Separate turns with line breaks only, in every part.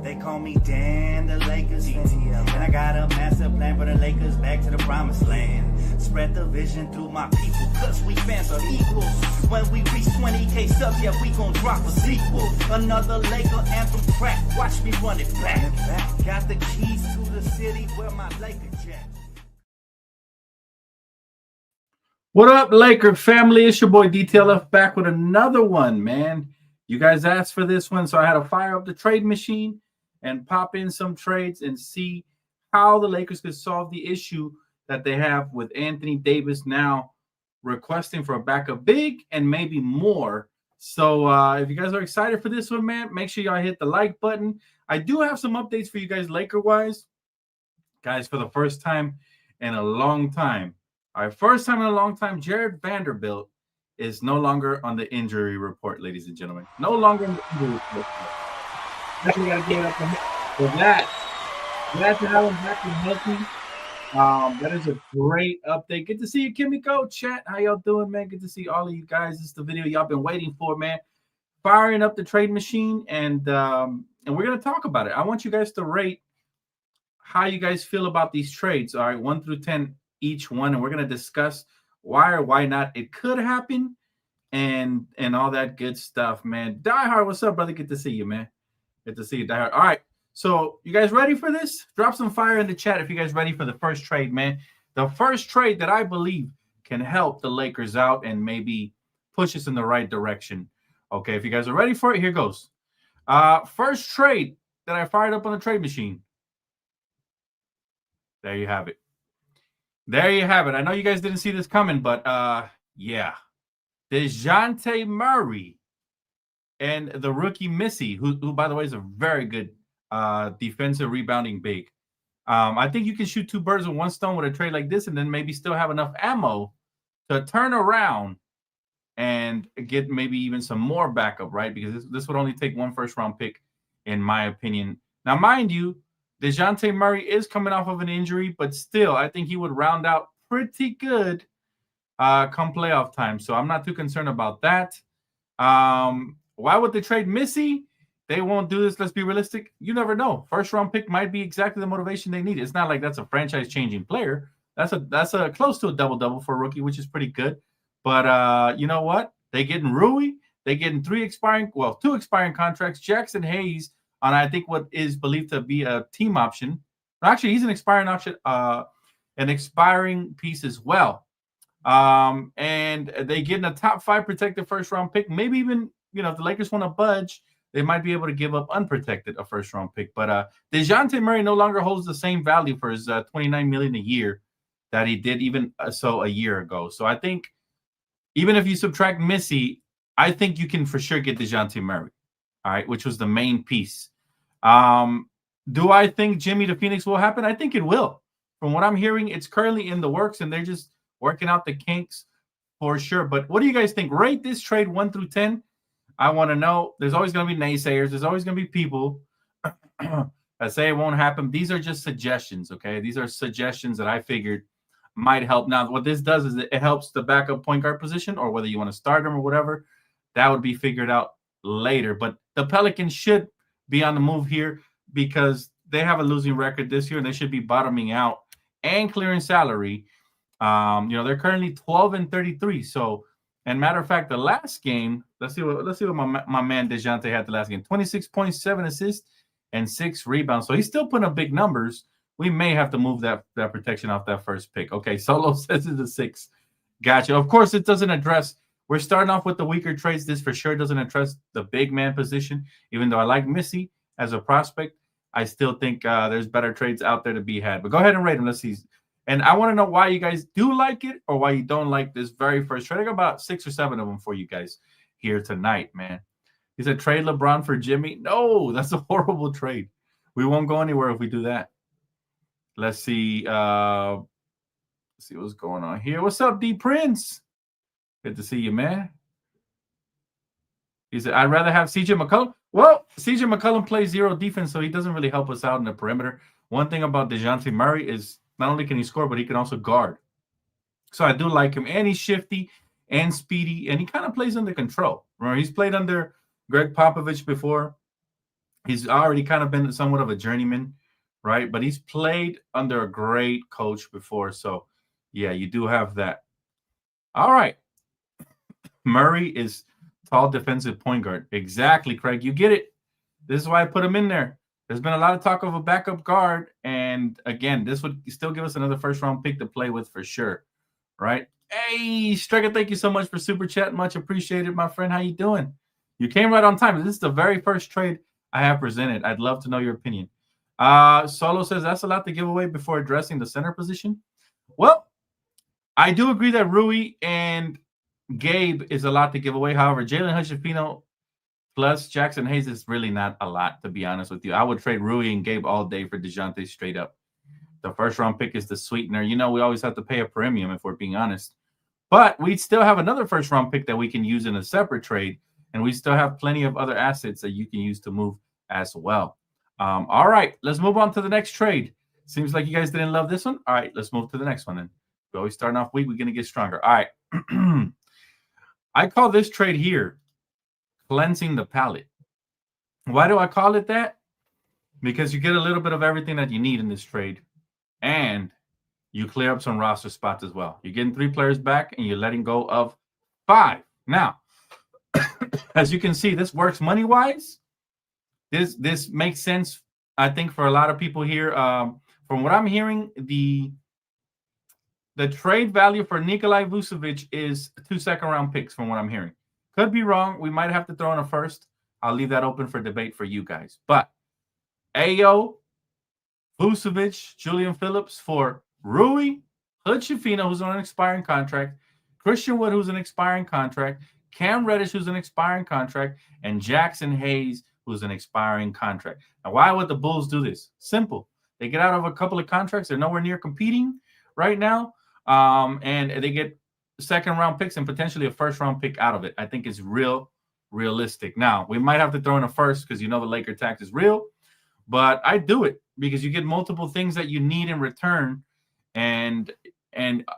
They call me Dan, the Lakers fan. And I got a master plan for the Lakers back to the promised land. Spread the vision through my people, cause we fans are equal. When we reach 20K subs, yeah, we gon' drop a sequel. Another Laker anthem track, watch me run it back. Got the keys to the city where my Laker jet.
What up, Laker family? It's your boy DTLF back with another one, man. You guys asked for this one, so I had to fire up the trade machine and pop in some trades and see how the Lakers could solve the issue that they have with Anthony Davis now requesting for a backup big and maybe more. So if you guys are excited for this one, man, make sure y'all hit the like button. I do have some updates for you guys Laker-wise. Guys, for the first time in a long time, Jared Vanderbilt is no longer on the injury report, ladies and gentlemen. No longer on the injury report. Definitely got to give it up for that. Glad to have him back and healthy. That is a great update. Good to see you, Kimiko. Chat, how y'all doing, man? Good to see all of you guys. This is the video y'all been waiting for, man. Firing up the trade machine, and we're going to talk about it. I want you guys to rate how you guys feel about these trades. All right, 1 through 10 each one, and we're going to discuss why or why not it could happen and all that good stuff, man. Die Hard, what's up, brother? Good to see you, man. Good to see you, Die Hard. All right, so you guys ready for this? Drop some fire in the chat if you guys ready for the first trade, man. The first trade that I believe can help the Lakers out and maybe push us in the right direction. Okay, if you guys are ready for it, here goes. First trade that I fired up on the trade machine. There you have it. There you have it. I know you guys didn't see this coming, but yeah. Dejounte Murray and the rookie Missy, who by the way is a very good defensive rebounding big. I think you can shoot two birds with one stone with a trade like this and then maybe still have enough ammo to turn around and get maybe even some more backup, right? Because this would only take one first-round pick, in my opinion. Now, mind you, Dejounte Murray is coming off of an injury, but still, I think he would round out pretty good come playoff time. So I'm not too concerned about that. Why would they trade Missy? They won't do this. Let's be realistic. You never know. First-round pick might be exactly the motivation they need. It's not like that's a franchise-changing player. That's a close to a double-double for a rookie, which is pretty good. But you know what? They getting Rui. They getting two expiring contracts. Jackson Hayes on, I think, what is believed to be a team option. Actually, he's an expiring option, an expiring piece as well. And they get a top 5 protected first-round pick. Maybe even, if the Lakers want to budge, they might be able to give up unprotected a first-round pick. But Dejounte Murray no longer holds the same value for his $29 million a year that he did even so a year ago. So I think even if you subtract Missy, I think you can for sure get Dejounte Murray. All right, which was the main piece. Do I think Jimmy to Phoenix will happen? I think it will. From what I'm hearing, it's currently in the works, and they're just working out the kinks for sure. But what do you guys think? Rate this trade 1 through 10. I want to know. There's always going to be naysayers. There's always going to be people that say it won't happen. These are just suggestions, okay? These are suggestions that I figured might help. Now, what this does is it helps the backup point guard position, or whether you want to start them or whatever, that would be figured out later. But the Pelicans should be on the move here because they have a losing record this year and they should be bottoming out and clearing salary. They're currently 12-33. So, and matter of fact, the last game, let's see what my man Dejounte had the last game. 26.7 assists and 6 rebounds. So he's still putting up big numbers. We may have to move that protection off that first pick. Okay, Solo says it's a 6. Gotcha. Of course, it doesn't address. We're starting off with the weaker trades. This for sure doesn't address the big man position. Even though I like Missy as a prospect, I still think there's better trades out there to be had. But go ahead and rate them. Let's see. And I want to know why you guys do like it or why you don't like this very first trade. I got about 6 or 7 of them for you guys here tonight, man. He said trade LeBron for Jimmy. No, that's a horrible trade. We won't go anywhere if we do that. Let's see. Let's see what's going on here. What's up, D Prince? Good to see you, man. He said, I'd rather have CJ McCollum. Well, CJ McCollum plays 0 defense, so he doesn't really help us out in the perimeter. One thing about Dejounte Murray is not only can he score, but he can also guard. So I do like him. And he's shifty and speedy, and he kind of plays under control. Remember, he's played under Greg Popovich before. He's already kind of been somewhat of a journeyman, right? But he's played under a great coach before. So, yeah, you do have that. All right. Murray is tall defensive point guard. Exactly, Craig. You get it. This is why I put him in there. There's been a lot of talk of a backup guard. And again, this would still give us another first round pick to play with for sure. Right? Hey, Striker, thank you so much for super chat. Much appreciated, my friend. How you doing? You came right on time. This is the very first trade I have presented. I'd love to know your opinion. Solo says that's a lot to give away before addressing the center position. Well, I do agree that Rui and Gabe is a lot to give away. However, Jalen Hutchifino plus Jackson Hayes is really not a lot, to be honest with you. I would trade Rui and Gabe all day for Dejounte straight up. The first round pick is the sweetener. You know, we always have to pay a premium if we're being honest. But we still have another first round pick that we can use in a separate trade. And we still have plenty of other assets that you can use to move as well. All right, let's move on to the next trade. Seems like you guys didn't love this one. All right, let's move to the next one then. We're always starting off weak. We're going to get stronger. All right. I call this trade here cleansing the palate. Why do I call it that? Because you get a little bit of everything that you need in this trade. And you clear up some roster spots as well. You're getting 3 players back and you're letting go of 5. Now, as you can see, this works money-wise. This makes sense, I think, for a lot of people here. From what I'm hearing, the trade value for Nikola Vucevic is 2 second-round picks from what I'm hearing. Could be wrong. We might have to throw in a first. I'll leave that open for debate for you guys. But Ayo, Vucevic, Julian Phillips for Rui, Hutchifino, who's on an expiring contract, Christian Wood, who's an expiring contract, Cam Reddish, who's an expiring contract, and Jackson Hayes, who's an expiring contract. Now, why would the Bulls do this? Simple. They get out of a couple of contracts. They're nowhere near competing right now. And they get second-round picks and potentially a first-round pick out of it. I think it's realistic. Now, we might have to throw in a first because you know the Laker tax is real. But I do it because you get multiple things that you need in return. And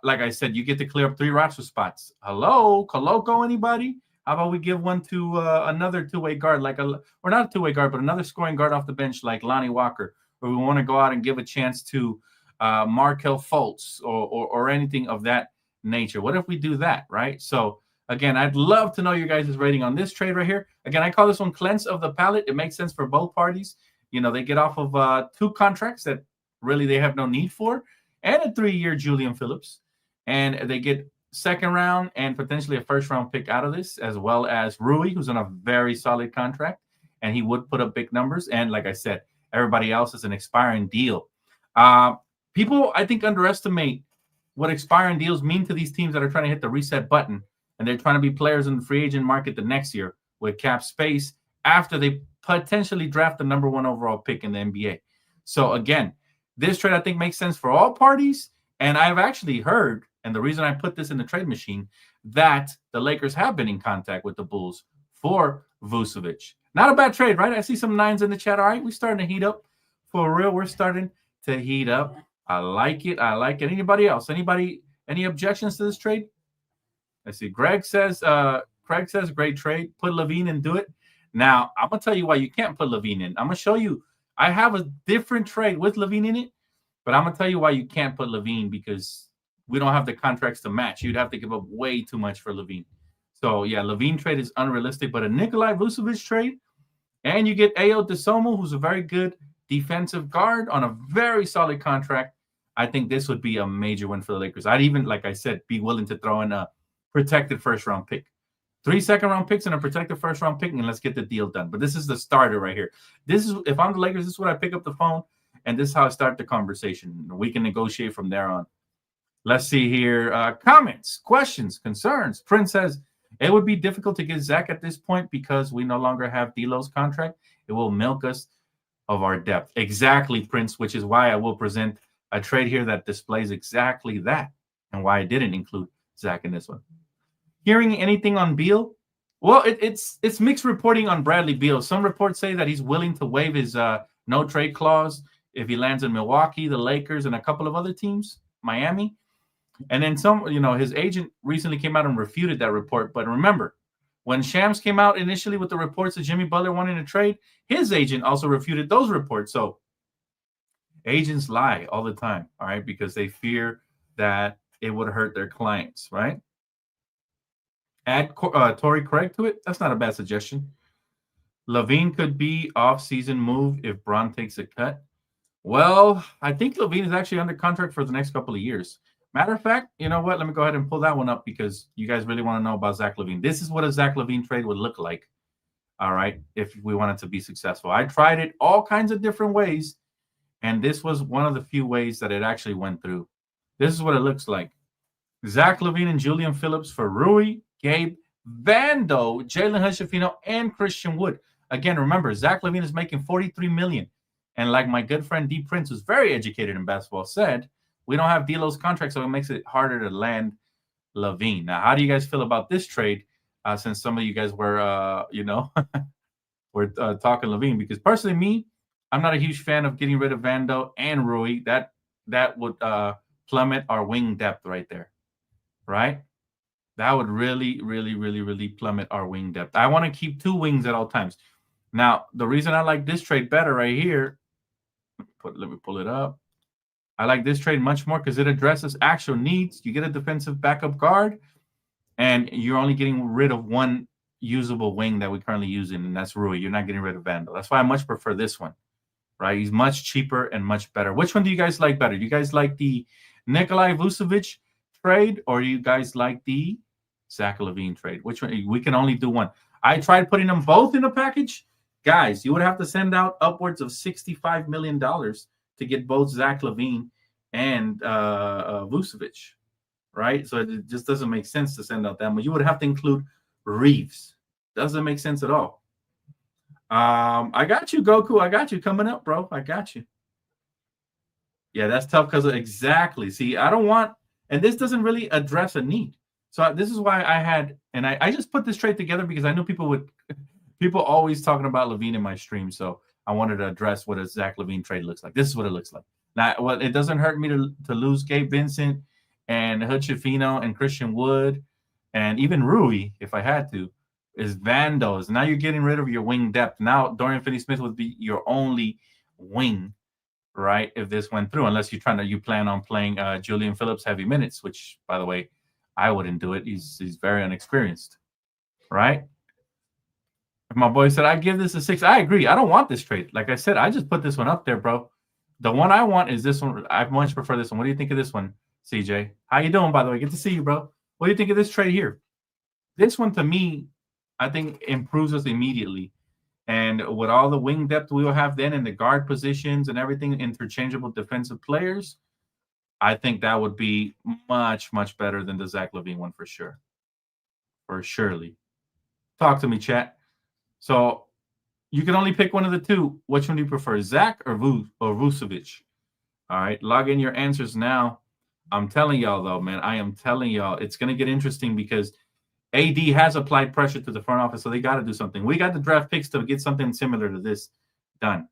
like I said, you get to clear up 3 roster spots. Hello, Coloco, anybody? How about we give one to another two-way guard, or not a two-way guard, but another scoring guard off the bench like Lonnie Walker, or we want to go out and give a chance to Markelle Fultz or anything of that nature. What if we do that, right? So, again, I'd love to know your guys' rating on this trade right here. Again, I call this one cleanse of the palate. It makes sense for both parties. You know, they get off of 2 contracts that really they have no need for, and a 3-year Julian Phillips. And they get second round and potentially a first round pick out of this, as well as Rui, who's on a very solid contract, and he would put up big numbers. And like I said, everybody else is an expiring deal. People, I think, underestimate what expiring deals mean to these teams that are trying to hit the reset button, and they're trying to be players in the free agent market the next year with cap space after they potentially draft the number 1 overall pick in the NBA. So again, this trade I think makes sense for all parties. And I've actually heard, and the reason I put this in the trade machine, that the Lakers have been in contact with the Bulls for Vucevic. Not a bad trade, right? I see some 9s in the chat. All right, we're starting to heat up. For real, we're starting to heat up. I like it. Anybody else? Any objections to this trade? I see Craig says, great trade. Put LaVine and do it. Now, I'm going to tell you why you can't put LaVine in. I'm going to show you. I have a different trade with LaVine in it, but I'm going to tell you why you can't put LaVine, because we don't have the contracts to match. You'd have to give up way too much for LaVine. So, yeah, LaVine trade is unrealistic, but a Nikola Vucevic trade, and you get Ayo Dosunmu, who's a very good defensive guard on a very solid contract. I think this would be a major win for the Lakers. I'd even, like I said, be willing to throw in a protected first-round pick. 3 second-round picks and a protected first-round pick, and let's get the deal done. But this is the starter right here. If I'm the Lakers, this is what I pick up the phone, and this is how I start the conversation. We can negotiate from there on. Let's see here. Comments, questions, concerns. Prince says, it would be difficult to get Zach at this point because we no longer have D'Lo's contract. It will milk us of our depth. Exactly, Prince, which is why I will present a trade here that displays exactly that and why I didn't include Zach in this one. Hearing anything on Beal? Well, it's mixed reporting on Bradley Beal. Some reports say that he's willing to waive his no trade clause if he lands in Milwaukee, the Lakers, and a couple of other teams, Miami. And then some, his agent recently came out and refuted that report. But remember, When Shams came out initially with the reports of Jimmy Butler wanting to trade, his agent also refuted those reports. So agents lie all the time, all right, because they fear that it would hurt their clients, right? Add Torrey Craig to it. That's not a bad suggestion. LaVine could be off-season move if Bron takes a cut. Well, I think LaVine is actually under contract for the next couple of years. Matter of fact, you know what? Let me go ahead and pull that one up because you guys really want to know about Zach LaVine. This is what a Zach LaVine trade would look like, all right, if we wanted to be successful. I tried it all kinds of different ways, and this was one of the few ways that it actually went through. This is what it looks like. Zach LaVine and Julian Phillips for Rui, Gabe, Vando, Jalen Hood-Schifino, and Christian Wood. Again, remember, Zach LaVine is making $43 million. And like my good friend D. Prince, who's very educated in basketball, said, we don't have D'Lo's contract, so it makes it harder to land LaVine. Now, how do you guys feel about this trade? Since some of you guys were, we're talking LaVine, because personally, me, I'm not a huge fan of getting rid of Vando and Rui. That would plummet our wing depth right there, right? That would really, really, really, really plummet our wing depth. I want to keep two wings at all times. Now, the reason I like this trade better right here, let me pull it up. I like this trade much more because it addresses actual needs. You get a defensive backup guard, and you're only getting rid of one usable wing that we're currently using, and that's Rui. You're not getting rid of Vando. That's why I much prefer this one, right? He's much cheaper and much better. Which one do you guys like better? Do you guys like the Nikola Vucevic trade, or do you guys like the Zach LaVine trade? Which one? We can only do one. I tried putting them both in a package. Guys, you would have to send out upwards of $65 million to get both Zach LaVine and Vucevic, right? So it just doesn't make sense to send out that much. You would have to include Reeves. Doesn't make sense at all. I got you, Goku. I got you coming up, bro. I got you. Yeah, that's tough because exactly. See, I don't want, and this doesn't really address a need. So this is why I had, and I just put this trade together because I knew people always talking about LaVine in my stream. So I wanted to address what a Zach LaVine trade looks like. This is what it looks like. Now, well, it doesn't hurt me to lose Gabe Vincent and Hood-Schifino and Christian Wood and even Rui, if I had to, is Vandos. Now you're getting rid of your wing depth. Now Dorian Finney-Smith would be your only wing, right, if this went through, unless you plan on playing Julian Phillips heavy minutes, which, by the way, I wouldn't do it. He's very inexperienced, right? My boy said, I give this a 6. I agree. I don't want this trade. Like I said, I just put this one up there, bro. The one I want is this one. I much prefer this one. What do you think of this one, CJ? How you doing, by the way? Good to see you, bro. What do you think of this trade here? This one, to me, I think improves us immediately. And with all the wing depth we will have then in the guard positions and everything, interchangeable defensive players, I think that would be much, much better than the Zach LaVine one for sure. For surely. Talk to me, chat. So you can only pick one of the two. Which one do you prefer, Zach or Vucevic? All right, log in your answers now. I'm telling y'all, though, man, I am telling y'all, it's going to get interesting because AD has applied pressure to the front office, so they got to do something. We got the draft picks to get something similar to this done,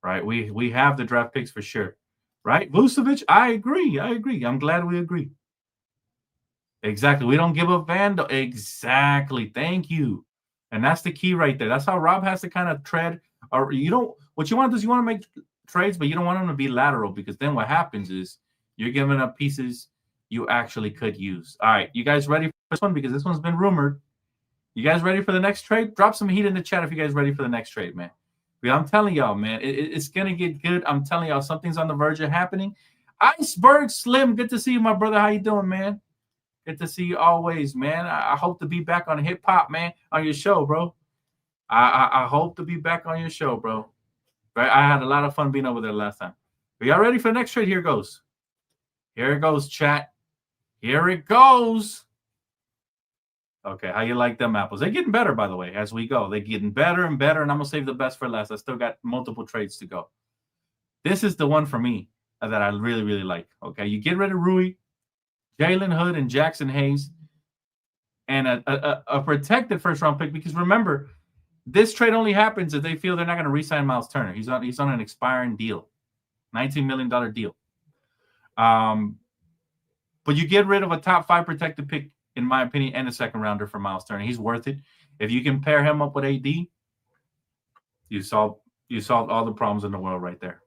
right? We have the draft picks for sure, right? Vucevic, I agree. I'm glad we agree. Exactly. We don't give up Vando. Exactly. Thank you. And that's the key right there. That's how Rob has to kind of tread. Or what you want to do is you want to make trades, but you don't want them to be lateral because then what happens is you're giving up pieces you actually could use. All right, you guys ready for this one? Because this one's been rumored. You guys ready for the next trade? Drop some heat in the chat if you guys ready for the next trade, man. But I'm telling y'all, man, it's going to get good. I'm telling y'all, something's on the verge of happening. Iceberg Slim, good to see you, my brother. How you doing, man? Good to see you always, man. I hope to be back on hip hop, man, on your show, bro. I hope to be back on your show, bro. Right? I had a lot of fun being over there last time. Are y'all ready for the next trade? Here it goes. Here it goes, chat. Here it goes. Okay, how you like them apples? They're getting better, by the way, as we go. They're getting better and better, and I'm going to save the best for last. I still got multiple trades to go. This is the one for me that I really, really like. Okay, you get rid of Rui, Jalen Hood, and Jackson Hayes, and a protected first-round pick. Because remember, this trade only happens if they feel they're not going to re-sign Myles Turner. He's on an expiring deal, $19 million deal. But you get rid of a top 5 protected pick, in my opinion, and a second-rounder for Myles Turner. He's worth it. If you can pair him up with AD, you solved all the problems in the world right there.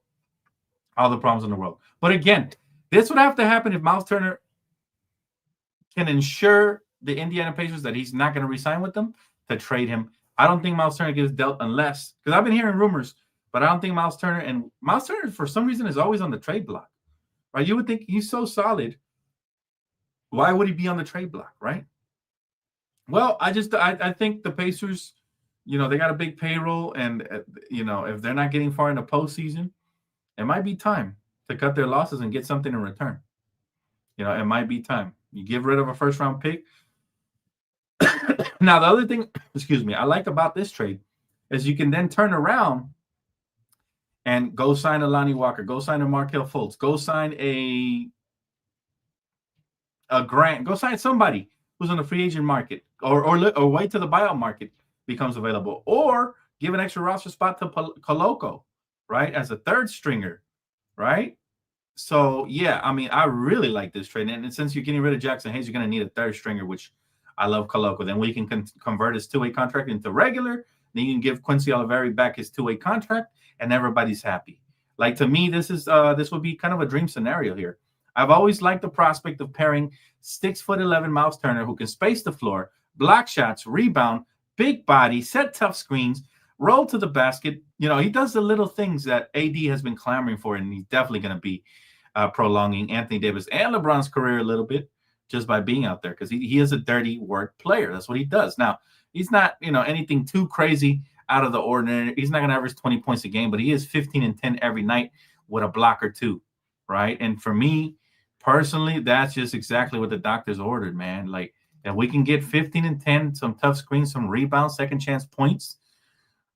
All the problems in the world. But again, this would have to happen if Myles Turner can ensure the Indiana Pacers that he's not going to re-sign with them to trade him. I don't think Myles Turner gets dealt unless, because I've been hearing rumors, but I don't think Myles Turner for some reason is always on the trade block, right? You would think he's so solid. Why would he be on the trade block, right? Well, I think the Pacers, they got a big payroll, and if they're not getting far in the postseason, it might be time to cut their losses and get something in return. It might be time. You give rid of a first-round pick. Now, the other thing, I like about this trade is you can then turn around and go sign a Lonnie Walker, go sign a Markelle Fultz, go sign a Grant, go sign somebody who's on the free agent market, or wait till the buyout market becomes available, or give an extra roster spot to Koloko, right, as a third stringer, right? So, yeah, I mean, I really like this trade. And since you're getting rid of Jackson Hayes, you're going to need a third stringer, which I love Koloko. Then we can convert his two-way contract into regular. Then you can give Quincy Oliveri back his two-way contract, and everybody's happy. Like, to me, this would be kind of a dream scenario here. I've always liked the prospect of pairing 6'11" Myles Turner, who can space the floor, block shots, rebound, big body, set tough screens, roll to the basket. He does the little things that AD has been clamoring for, and he's definitely going to be prolonging Anthony Davis and LeBron's career a little bit just by being out there, because he is a dirty work player. That's what he does. Now, he's not, anything too crazy out of the ordinary. He's not going to average 20 points a game, but he is 15 and 10 every night with a block or two, right? And for me, personally, that's just exactly what the doctors ordered, man. Like, if we can get 15 and 10, some tough screens, some rebounds, second chance points.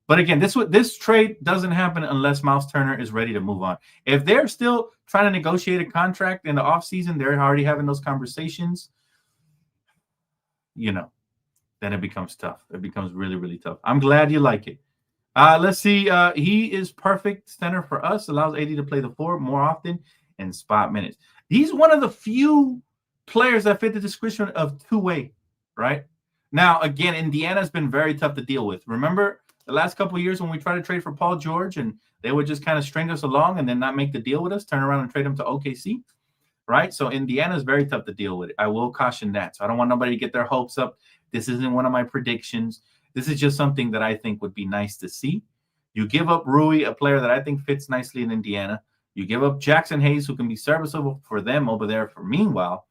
But again, this trade doesn't happen unless Myles Turner is ready to move on. If they're still trying to negotiate a contract in the offseason, they're already having those conversations, then it becomes tough. It becomes really, really tough. I'm glad you like it. Let's see. He is perfect center for us, allows AD to play the 4 more often in spot minutes. He's one of the few players that fit the description of two-way, right? Now, again, Indiana's been very tough to deal with. Remember the last couple of years when we tried to trade for Paul George and they would just kind of string us along and then not make the deal with us, turn around and trade him to OKC, right? So Indiana is very tough to deal with. I will caution that. So I don't want nobody to get their hopes up. This isn't one of my predictions. This is just something that I think would be nice to see. You give up Rui, a player that I think fits nicely in Indiana. You give up Jackson Hayes, who can be serviceable for them over there for meanwhile,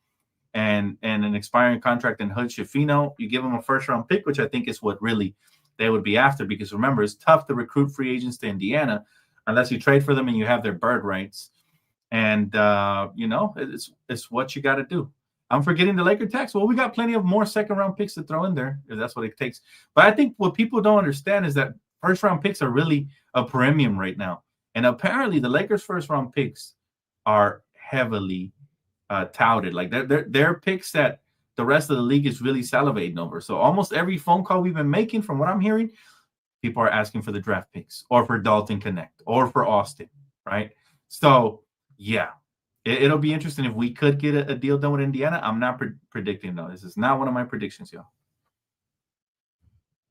and an expiring contract in Hood Schifino. You give him a first-round pick, which I think is what really they would be after, because remember, it's tough to recruit free agents to Indiana unless you trade for them and you have their bird rights. And, it's what you got to do. I'm forgetting the Laker tax. Well, we got plenty of more second-round picks to throw in there if that's what it takes. But I think what people don't understand is that first-round picks are really a premium right now. And apparently the Lakers' first-round picks are heavily touted. Like they're picks that the rest of the league is really salivating over. So almost every phone call we've been making, from what I'm hearing, people are asking for the draft picks or for Dalton Connect or for Austin, right? So, yeah, it'll be interesting if we could get a deal done with Indiana. I'm not predicting, though. This is not one of my predictions, y'all.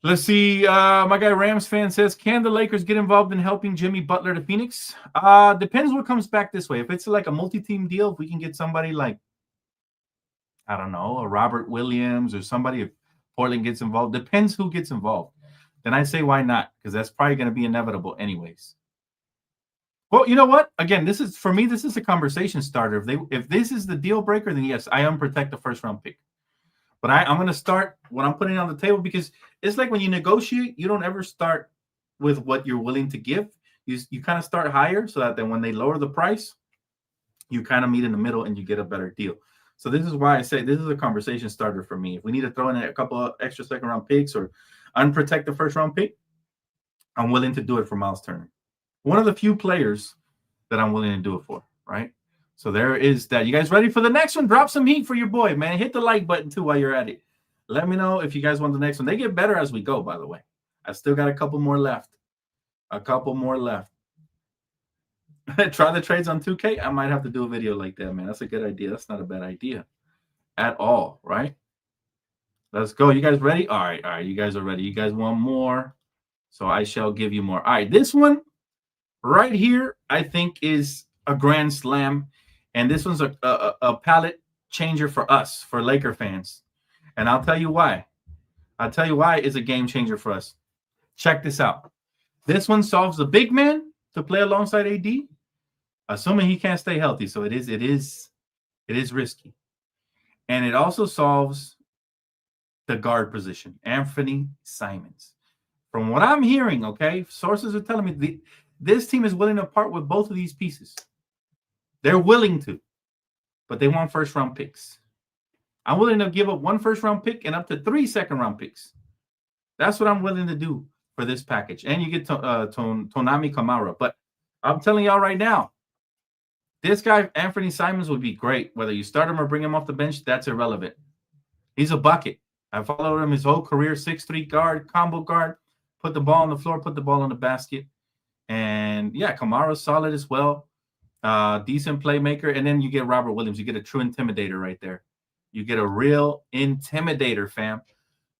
Let's see. My guy Rams fan says, can the Lakers get involved in helping Jimmy Butler to Phoenix? Depends what comes back this way. If it's like a multi-team deal, if we can get somebody like, I don't know, a Robert Williams or somebody, if Portland gets involved, depends who gets involved. Then I'd say why not? Because that's probably going to be inevitable anyways. Well, you know what? Again, this is a conversation starter. If this is the deal breaker, then yes, I unprotect the first round pick. But I'm going to start what I'm putting on the table, because it's like when you negotiate, you don't ever start with what you're willing to give. You kind of start higher so that then when they lower the price, you kind of meet in the middle and you get a better deal. So this is why I say this is a conversation starter for me. If we need to throw in a couple of extra second-round picks or unprotect the first-round pick, I'm willing to do it for Myles Turner. One of the few players that I'm willing to do it for, right? So there is that. You guys ready for the next one? Drop some heat for your boy, man. Hit the like button, too, while you're at it. Let me know if you guys want the next one. They get better as we go, by the way. I still got a couple more left. Try the trades on 2K. I might have to do a video like that, man. That's a good idea. That's not a bad idea at all, right? Let's go. You guys ready? All right. You guys are ready. You guys want more? So I shall give you more. All right, this one right here, I think, is a grand slam. And this one's a palette changer for us, for Laker fans. And I'll tell you why. I'll tell you why it's a game changer for us. Check this out. This one solves the big man to play alongside AD, assuming he can't stay healthy. So it is risky. And it also solves the guard position, Anfernee Simons. From what I'm hearing, okay, sources are telling me this team is willing to part with both of these pieces. They're willing to, but they want first-round picks. I'm willing to give up 1 first-round pick and up to 3 second-round picks. That's what I'm willing to do for this package. And you get Tonami Kamara. But I'm telling y'all right now, this guy, Anfernee Simons, would be great. Whether you start him or bring him off the bench, that's irrelevant. He's a bucket. I followed him his whole career, 6'3" guard, combo guard, put the ball on the floor, put the ball in the basket. And, yeah, Kamara's solid as well. Decent playmaker. And then you get Robert Williams. You get a true intimidator right there. You get a real intimidator, fam.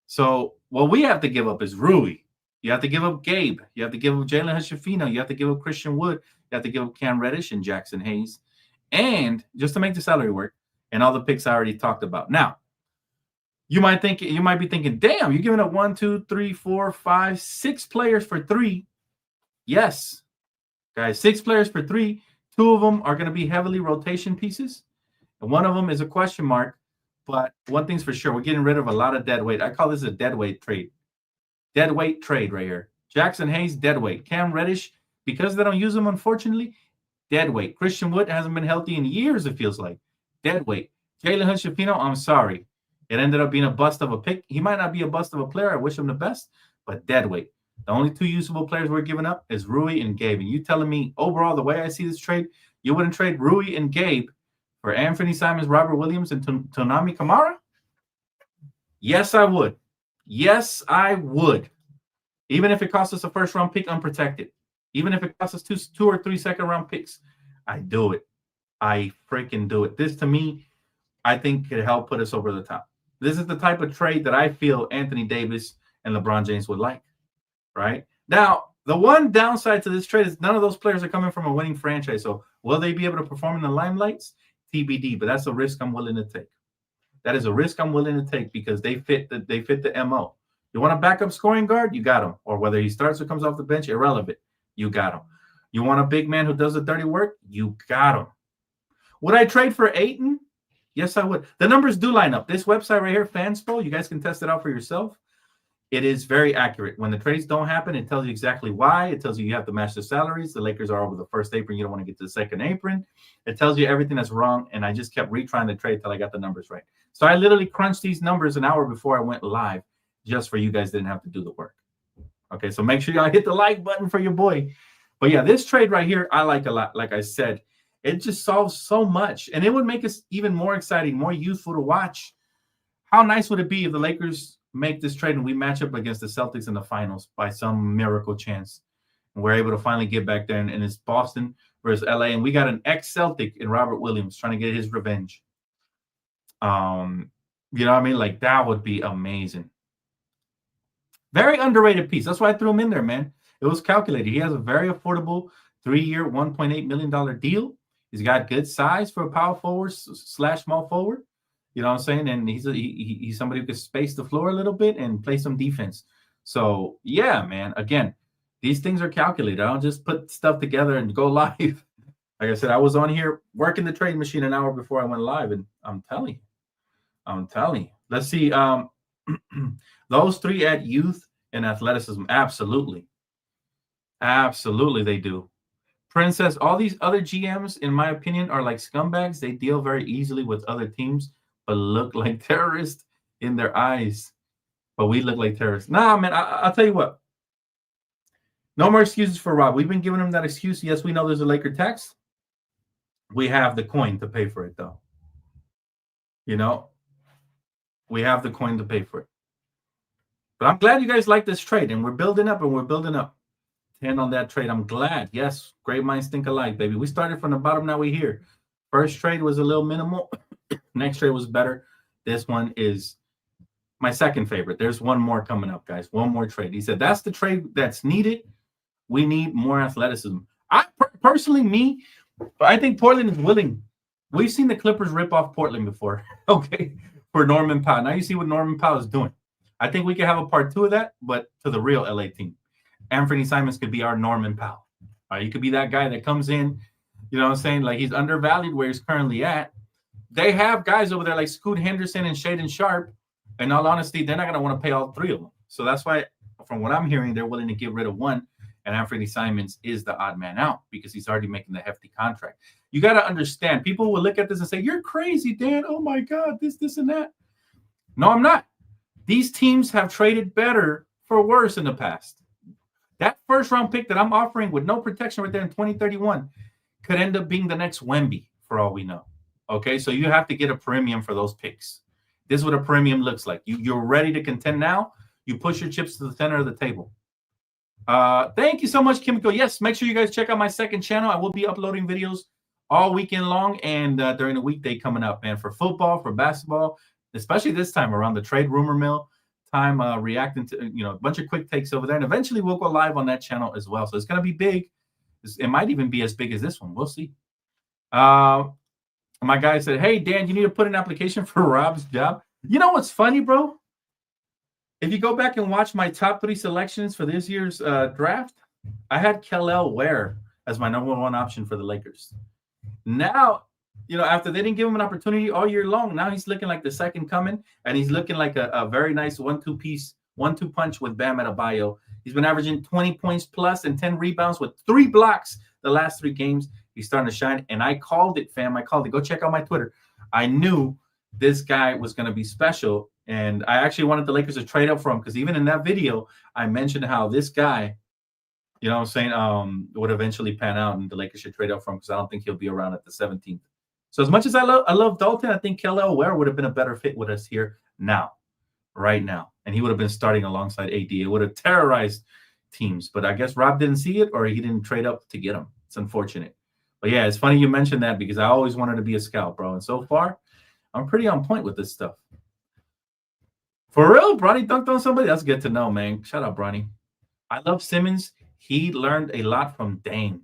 So what we have to give up is Rui. You have to give up Gabe. You have to give up Jalen Hood-Schifino. You have to give up Christian Wood. You have to give up Cam Reddish and Jackson Hayes. And just to make the salary work, and all the picks I already talked about. Now, you might be thinking, damn, you're giving up 1, 2, 3, 4, 5, 6 players for 3. Yes, guys, 6 players for 3. 2 of them are going to be heavily rotation pieces, and 1 of them is a question mark. But one thing's for sure, we're getting rid of a lot of dead weight. I call this a dead weight trade. Dead weight trade right here. Jackson Hayes, dead weight. Cam Reddish, because they don't use him, unfortunately, dead weight. Christian Wood hasn't been healthy in years, it feels like. Dead weight. Jalen Hood-Schifino, I'm sorry. It ended up being a bust of a pick. He might not be a bust of a player. I wish him the best, but dead weight. The only 2 usable players we're giving up is Rui and Gabe. And you telling me, overall, the way I see this trade, you wouldn't trade Rui and Gabe for Anfernee Simons, Robert Williams, and Tonami Kamara? Yes, I would. Yes, I would. Even if it costs us a first-round pick unprotected. Even if it costs us 2 or 3 second-round picks. I do it. I freaking do it. This, to me, I think could help put us over the top. This is the type of trade that I feel Anthony Davis and LeBron James would like. Right? Now, the one downside to this trade is none of those players are coming from a winning franchise. So will they be able to perform in the limelights? TBD, but that's a risk I'm willing to take. That is a risk I'm willing to take because they fit the MO. You want a backup scoring guard? You got him. Or whether he starts or comes off the bench, irrelevant. You got him. You want a big man who does the dirty work? You got him. Would I trade for Ayton? Yes, I would. The numbers do line up. This website right here, Fanspo, you guys can test it out for yourself. It is very accurate. When the trades don't happen, it tells you exactly why. It tells you have to match the salaries. The Lakers are over the first apron. You don't want to get to the second apron. It tells you everything that's wrong, and I just kept retrying the trade till I got the numbers right. So I literally crunched these numbers an hour before I went live just for you guys didn't have to do the work. Okay, so make sure y'all hit the like button for your boy. But, yeah, this trade right here I like a lot. Like I said, it just solves so much, and it would make us even more exciting, more youthful to watch. How nice would it be if the Lakers make this trade and we match up against the Celtics in the finals by some miracle chance, and we're able to finally get back there, and it's Boston versus LA, and we got an ex-Celtic in Robert Williams trying to get his revenge. You know what I mean? Like, that would be amazing. Very underrated piece. That's why I threw him in there, man. It was calculated. He has a very affordable 3-year, $1.8 million deal. He's got good size for a power forward / small forward. You know what I'm saying? And he's somebody who can space the floor a little bit and play some defense. So, yeah, man, again, these things are calculated. I don't just put stuff together and go live. Like I said, I was on here working the trade machine an hour before I went live, and I'm telling you. Let's see. Those 3 add youth and athleticism. Absolutely. Absolutely, they do. Princess, all these other GMs, in my opinion, are like scumbags. They deal very easily with other teams, but look like terrorists in their eyes. But we look like terrorists. Nah, man, I'll tell you what. No more excuses for Rob. We've been giving him that excuse. Yes, we know there's a Laker tax. We have the coin to pay for it, though. You know, we have the coin to pay for it. But I'm glad you guys like this trade, and we're building up, 10 on that trade. I'm glad. Yes, great minds think alike, baby. We started from the bottom, now we're here. First trade was a little minimal. Next trade was better. This one is my second favorite. There's one more coming up, guys. One more trade. He said, that's the trade that's needed. We need more athleticism. I personally, I think Portland is willing. We've seen the Clippers rip off Portland before, okay, for Norman Powell. Now you see what Norman Powell is doing. I think we could have a part 2 of that, but to the real LA team. Anfernee Simons could be our Norman Powell. All right, he could be that guy that comes in, you know what I'm saying, like he's undervalued where he's currently at. They have guys over there like Scoot Henderson and Shaedon Sharpe. In all honesty, they're not going to want to pay all 3 of them. So that's why, from what I'm hearing, they're willing to get rid of one. And Anfernee Simons is the odd man out because he's already making the hefty contract. You got to understand, people will look at this and say, you're crazy, Dan. Oh, my God, this, and that. No, I'm not. These teams have traded better for worse in the past. That first-round pick that I'm offering with no protection right there in 2031 could end up being the next Wemby, for all we know. Okay, so you have to get a premium for those picks. This is what a premium looks like. You're ready to contend now. You push your chips to the center of the table. Thank you so much, Kimiko. Yes, make sure you guys check out my second channel. I will be uploading videos all weekend long and during the weekday coming up, man, for football, for basketball, especially this time around the trade rumor mill time, reacting to, a bunch of quick takes over there. And eventually we'll go live on that channel as well. So it's going to be big. It might even be as big as this one. We'll see. My guy said, hey, Dan, you need to put an application for Rob's job. You know what's funny, bro? If you go back and watch my top 3 selections for this year's draft, I had Kel'el Ware as my number 1 option for the Lakers. Now, after they didn't give him an opportunity all year long, now he's looking like the second coming, and he's looking like a very nice 1-2 punch with Bam Adebayo. He's been averaging 20 points plus and 10 rebounds with 3 blocks the last 3 games. He's starting to shine, and I called it, fam. I called it. Go check out my Twitter. I knew this guy was going to be special, and I actually wanted the Lakers to trade up for him because even in that video, I mentioned how this guy, would eventually pan out, and the Lakers should trade up for him because I don't think he'll be around at the 17th. So as much as I love Dalton, I think Kel'el Ware would have been a better fit with us here right now, and he would have been starting alongside AD. It would have terrorized teams, but I guess Rob didn't see it, or he didn't trade up to get him. It's unfortunate. But yeah, it's funny you mentioned that because I always wanted to be a scout, bro. And so far, I'm pretty on point with this stuff. For real, Bronny dunked on somebody? That's good to know, man. Shout out, Bronny. I love Simmons. He learned a lot from Dame.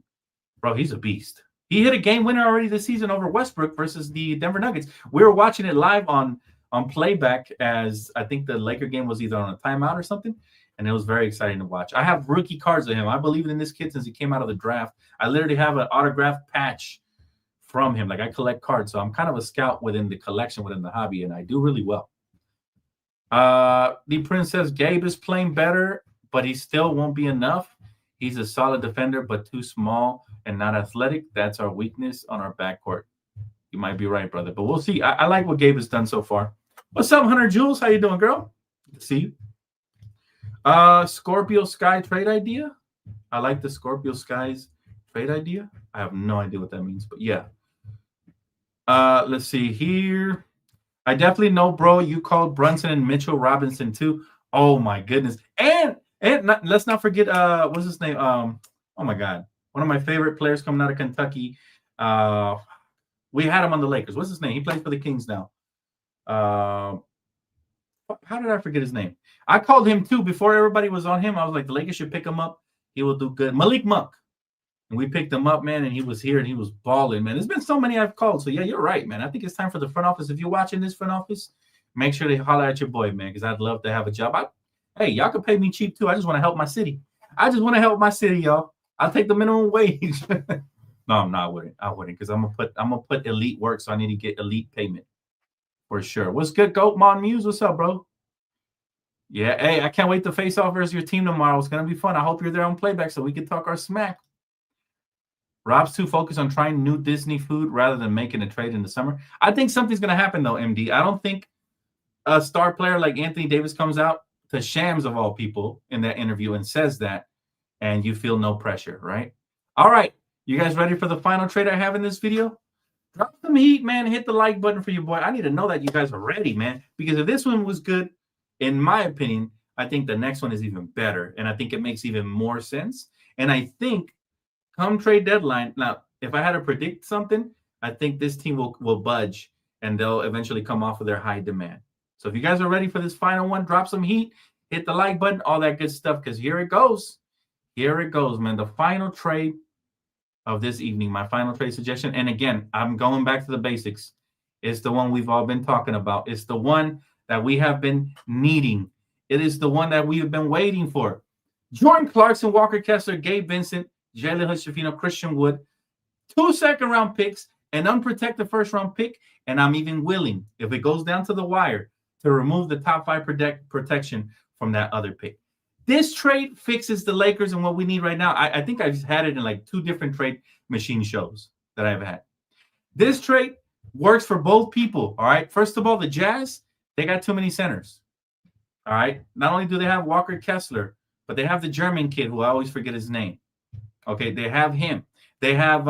Bro, he's a beast. He hit a game winner already this season over Westbrook versus the Denver Nuggets. We were watching it live on playback as I think the Laker game was either on a timeout or something. And it was very exciting to watch. I have rookie cards of him. I believe in this kid since he came out of the draft. I literally have an autographed patch from him. Like, I collect cards, so I'm kind of a scout within the collection, within the hobby, and I do really well. The Prince says Gabe is playing better, but he still won't be enough. He's a solid defender, but too small and not athletic. That's our weakness on our backcourt. You might be right, brother, but we'll see. I like what Gabe has done so far. What's up, Hunter Jules? How you doing, girl? Good to see you. Scorpio Sky trade idea. I like the Scorpio Skies trade idea. I have no idea what that means, but yeah. Let's see here. I definitely know, bro. You called Brunson and Mitchell Robinson too. Oh my goodness. And let's not forget what's his name? Oh my God. One of my favorite players coming out of Kentucky. We had him on the Lakers. What's his name? He plays for the Kings now. How did I forget his name? I called him too before everybody was on him. I was like, the Lakers should pick him up. He will do good. Malik Monk. And we picked him up, man, and he was here and he was balling, man. There's been so many I've called. So yeah, you're right, man. I think it's time for the front office. If you're watching this front office, make sure they holler at your boy, man, because I'd love to have a job. Hey, y'all can pay me cheap too. I just want to help my city. Y'all. I'll take the minimum wage. No, I'm not with it. I wouldn't, because I'm gonna put elite work, so I need to get elite payment for sure. What's good, Goat Mon Muse? What's up, bro? Yeah, hey, I can't wait to face off versus your team tomorrow. It's gonna be fun. I hope you're there on playback so we can talk our smack. Rob's too focused on trying new Disney food rather than making a trade in the summer. I think something's gonna happen though, MD. I don't think a star player like Anthony Davis comes out to Shams of all people in that interview and says that, and you feel no pressure, right? All right, you guys ready for the final trade I have in this video? Drop some heat, man. Hit the like button for your boy. I need to know that you guys are ready, man, because if this one was good, in my opinion, I think the next one is even better, and I think it makes even more sense. And I think come trade deadline, now, if I had to predict something, I think this team will budge, and they'll eventually come off of their high demand. So if you guys are ready for this final one, drop some heat, hit the like button, all that good stuff, because here it goes. Here it goes, man. The final trade of this evening, my final trade suggestion. And again, I'm going back to the basics. It's the one we've all been talking about. It's the one that we have been needing. It is the one that we have been waiting for. Jordan Clarkson, Walker Kessler, Gabe Vincent, Jalen Hood-Schifino, Christian Wood, 2 second-round picks, an unprotected first-round pick, and I'm even willing, if it goes down to the wire, to remove the top 5 protection from that other pick. This trade fixes the Lakers and what we need right now. I think I've had it in like 2 different trade machine shows that I've had. This trade works for both people, all right? First of all, the Jazz, they got too many centers, all right? Not only do they have Walker Kessler, but they have the German kid who I always forget his name. Okay, they have him. They have,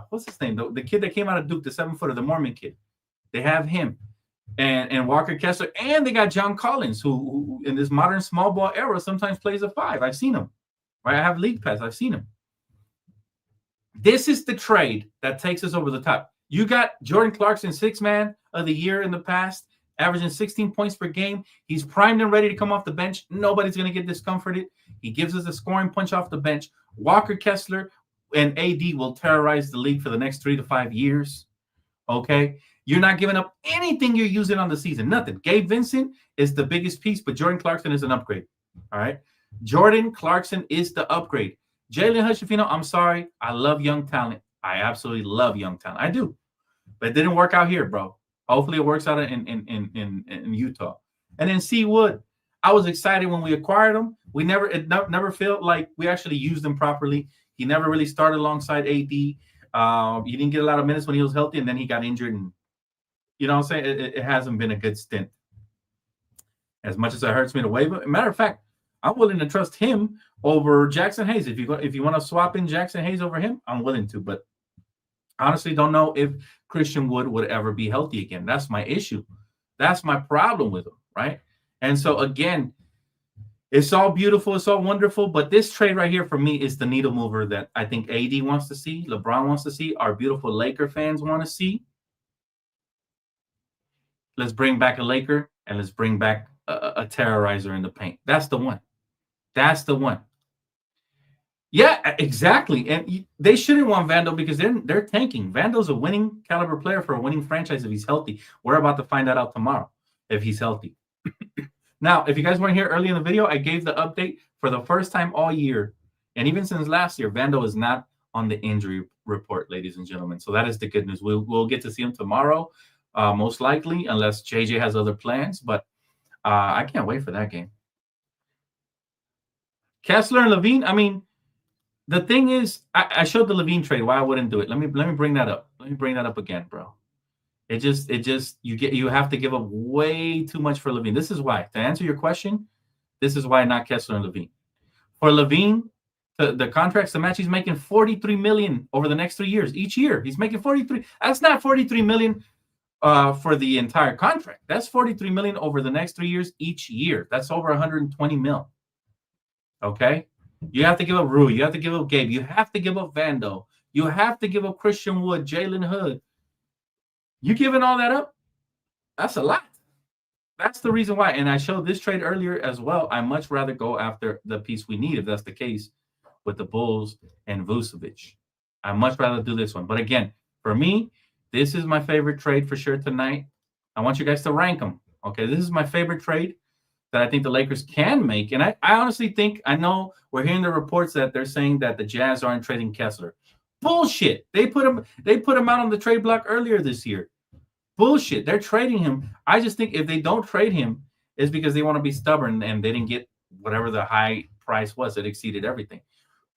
what's his name? The kid that came out of Duke, the 7-footer, the Mormon kid. They have him. And Walker Kessler, and they got John Collins, who in this modern small ball era sometimes plays a 5. I've seen him, right? I have league pass. I've seen him. This is the trade that takes us over the top. You got Jordan Clarkson, 6th man of the year in the past, averaging 16 points per game. He's primed and ready to come off the bench. Nobody's going to get discomforted. He gives us a scoring punch off the bench. Walker Kessler and AD will terrorize the league for the next 3 to 5 years. Okay? You're not giving up anything you're using on the season. Nothing. Gabe Vincent is the biggest piece, but Jordan Clarkson is an upgrade. All right? Jordan Clarkson is the upgrade. Jalen Hood-Schifino, I'm sorry. I love young talent. I absolutely love young talent. I do. But it didn't work out here, bro. Hopefully it works out in Utah. And then C. Wood, I was excited when we acquired him. It never felt like we actually used him properly. He never really started alongside AD. He didn't get a lot of minutes when he was healthy, and then he got injured. And you know what I'm saying? It hasn't been a good stint. As much as it hurts me to waive him. Matter of fact, I'm willing to trust him over Jackson Hayes. If you want to swap in Jackson Hayes over him, I'm willing to. But honestly, don't know if Christian Wood would ever be healthy again. That's my issue. That's my problem with him, right? And so, again, it's all beautiful. It's all wonderful. But this trade right here for me is the needle mover that I think AD wants to see, LeBron wants to see, our beautiful Laker fans want to see. Let's bring back a Laker, and let's bring back a terrorizer in the paint. That's the one. That's the one. Yeah, exactly. And they shouldn't want Vando because they're tanking. Vando's a winning caliber player for a winning franchise if he's healthy. We're about to find that out tomorrow if he's healthy. Now, if you guys weren't here early in the video, I gave the update for the first time all year. And even since last year, Vando is not on the injury report, ladies and gentlemen. So that is the good news. We'll get to see him tomorrow. Most likely, unless JJ has other plans. But I can't wait for that game. Kessler and LaVine, I mean, the thing is, I showed the LaVine trade, why I wouldn't do it. Let me bring that up. Let me bring that up again, bro. It just you have to give up way too much for LaVine. This is why. To answer your question, this is why not Kessler and LaVine. For LaVine, the contracts to match, he's making $43 million over the next 3 years. Each year, he's making $43. That's not $43 million. For the entire contract. That's $43 million over the next 3 years each year. That's over $120 million. Okay? You have to give up Rui. You have to give up Gabe. You have to give up Vando. You have to give up Christian Wood, Jalen Hood. You giving all that up? That's a lot. That's the reason why. And I showed this trade earlier as well. I much rather go after the piece we need, if that's the case, with the Bulls and Vucevic. I much rather do this one. But again, for me, this is my favorite trade for sure tonight. I want you guys to rank them. Okay, this is my favorite trade that I think the Lakers can make. And I honestly think, I know we're hearing the reports that they're saying that the Jazz aren't trading Kessler. Bullshit. They put him out on the trade block earlier this year. Bullshit. They're trading him. I just think if they don't trade him, it's because they want to be stubborn and they didn't get whatever the high price was. It exceeded everything.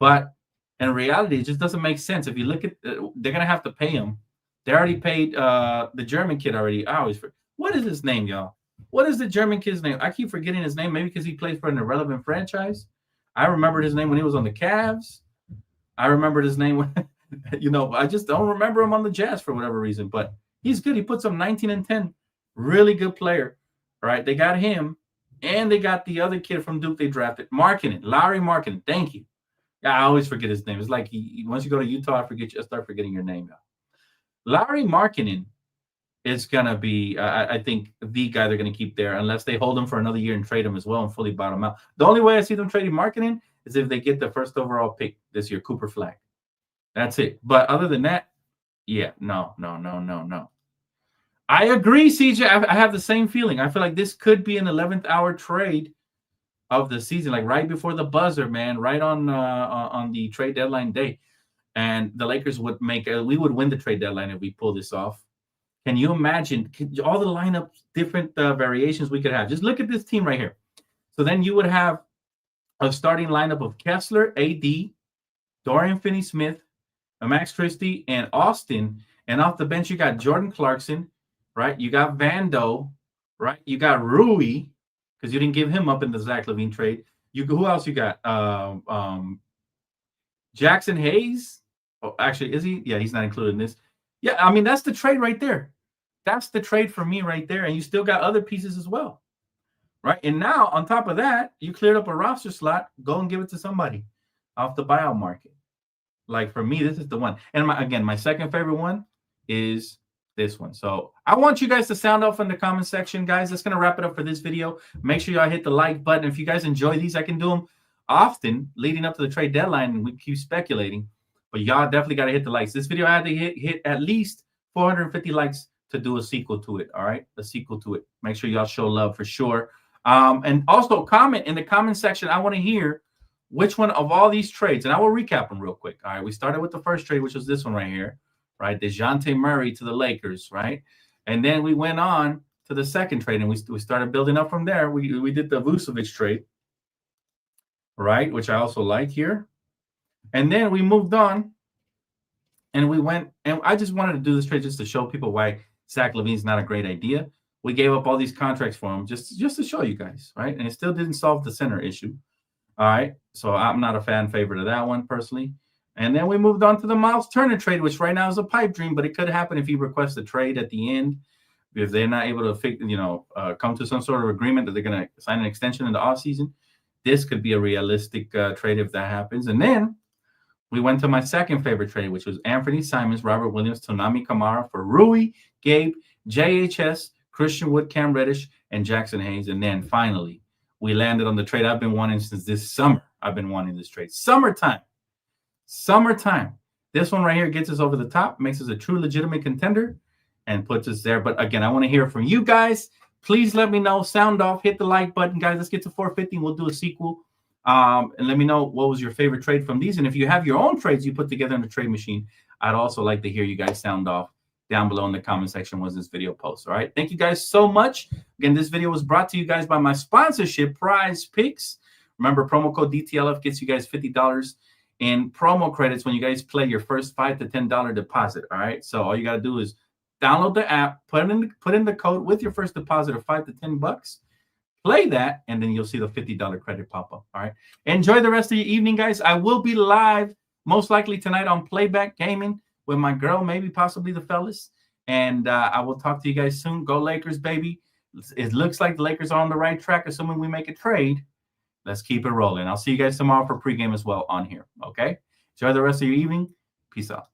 But in reality, it just doesn't make sense. If you look at, they're going to have to pay him. They already paid the German kid already. What is his name, y'all? What is the German kid's name? I keep forgetting his name. Maybe because he plays for an irrelevant franchise. I remembered his name when he was on the Cavs. I remembered his name when, I just don't remember him on the Jazz for whatever reason. But he's good. He puts up 19 and 10. Really good player. All right, they got him. And they got the other kid from Duke they drafted. Larry Markkinen. Thank you. Yeah, I always forget his name. It's like once you go to Utah, I start forgetting your name now. Larry Markkinen is going to be, I think, the guy they're going to keep there unless they hold him for another year and trade him as well and fully bottom out. The only way I see them trading marketing is if they get the first overall pick this year, Cooper Flag. That's it. But other than that, yeah, no. I agree, CJ. I have the same feeling. I feel like this could be an 11th hour trade of the season, like right before the buzzer, man, right on the trade deadline day. And the Lakers would we would win the trade deadline if we pull this off. Can you imagine all the lineup, different variations we could have? Just look at this team right here. So then you would have a starting lineup of Kessler, AD, Dorian Finney-Smith, Max Christie, and Austin. And off the bench, you got Jordan Clarkson, right? You got Vando, right? You got Rui, because you didn't give him up in the Zach LaVine trade. Who else you got? Jackson Hayes. Oh, actually, is he? Yeah, he's not included in this. Yeah, I mean, that's the trade right there. That's the trade for me right there. And you still got other pieces as well, right? And now, on top of that, you cleared up a roster slot. Go and give it to somebody off the buyout market. Like, for me, this is the one. And my second favorite one is this one. So I want you guys to sound off in the comment section, guys. That's going to wrap it up for this video. Make sure y'all hit the like button. If you guys enjoy these, I can do them often leading up to the trade deadline, and we keep speculating. But y'all definitely got to hit the likes. This video had to hit at least 450 likes to do a sequel to it, all right? A sequel to it. Make sure y'all show love for sure. And also comment in the comment section. I want to hear which one of all these trades, and I will recap them real quick. All right, we started with the first trade, which was this one right here, right? Dejounte Murray to the Lakers, right? And then we went on to the second trade, and we started building up from there. We did the Vucevic trade, right? Which I also like here. And then we moved on, and we went, and I just wanted to do this trade just to show people why Zach LaVine's not a great idea. We gave up all these contracts for him just to show you guys, right? And it still didn't solve the center issue. All right, so I'm not a fan favorite of that one personally. And then we moved on to the Myles Turner trade, which right now is a pipe dream, but it could happen if he requests a trade at the end. If they're not able to come to some sort of agreement that they're going to sign an extension in the offseason, this could be a realistic trade if that happens. And then we went to my second favorite trade, which was Anfernee Simons, Robert Williams, Tonami Camara for Rui, Gabe, JHS, Christian Wood, Cam Reddish, and Jackson Hayes. And then finally, we landed on the trade I've been wanting since this summer. I've been wanting this trade. Summertime. This one right here gets us over the top, makes us a true legitimate contender, and puts us there. But again, I want to hear from you guys. Please let me know. Sound off. Hit the like button, guys. Let's get to 450. And we'll do a sequel. And let me know what was your favorite trade from these. And if you have your own trades you put together in the trade machine, I'd also like to hear you guys sound off down below in the comment section once this video posts. All right. Thank you guys so much. Again, this video was brought to you guys by my sponsorship, Prize Picks. Remember, promo code DTLF gets you guys $50 in promo credits when you guys play your first $5 to $10 deposit. All right. So all you got to do is download the app, put in the code with your first deposit of $5 to $10. Play that, and then you'll see the $50 credit pop up. All right. Enjoy the rest of your evening, guys. I will be live most likely tonight on Playback Gaming with my girl, maybe possibly the fellas. And I will talk to you guys soon. Go Lakers, baby. It looks like the Lakers are on the right track, assuming we make a trade. Let's keep it rolling. I'll see you guys tomorrow for pregame as well on here. Okay. Enjoy the rest of your evening. Peace out.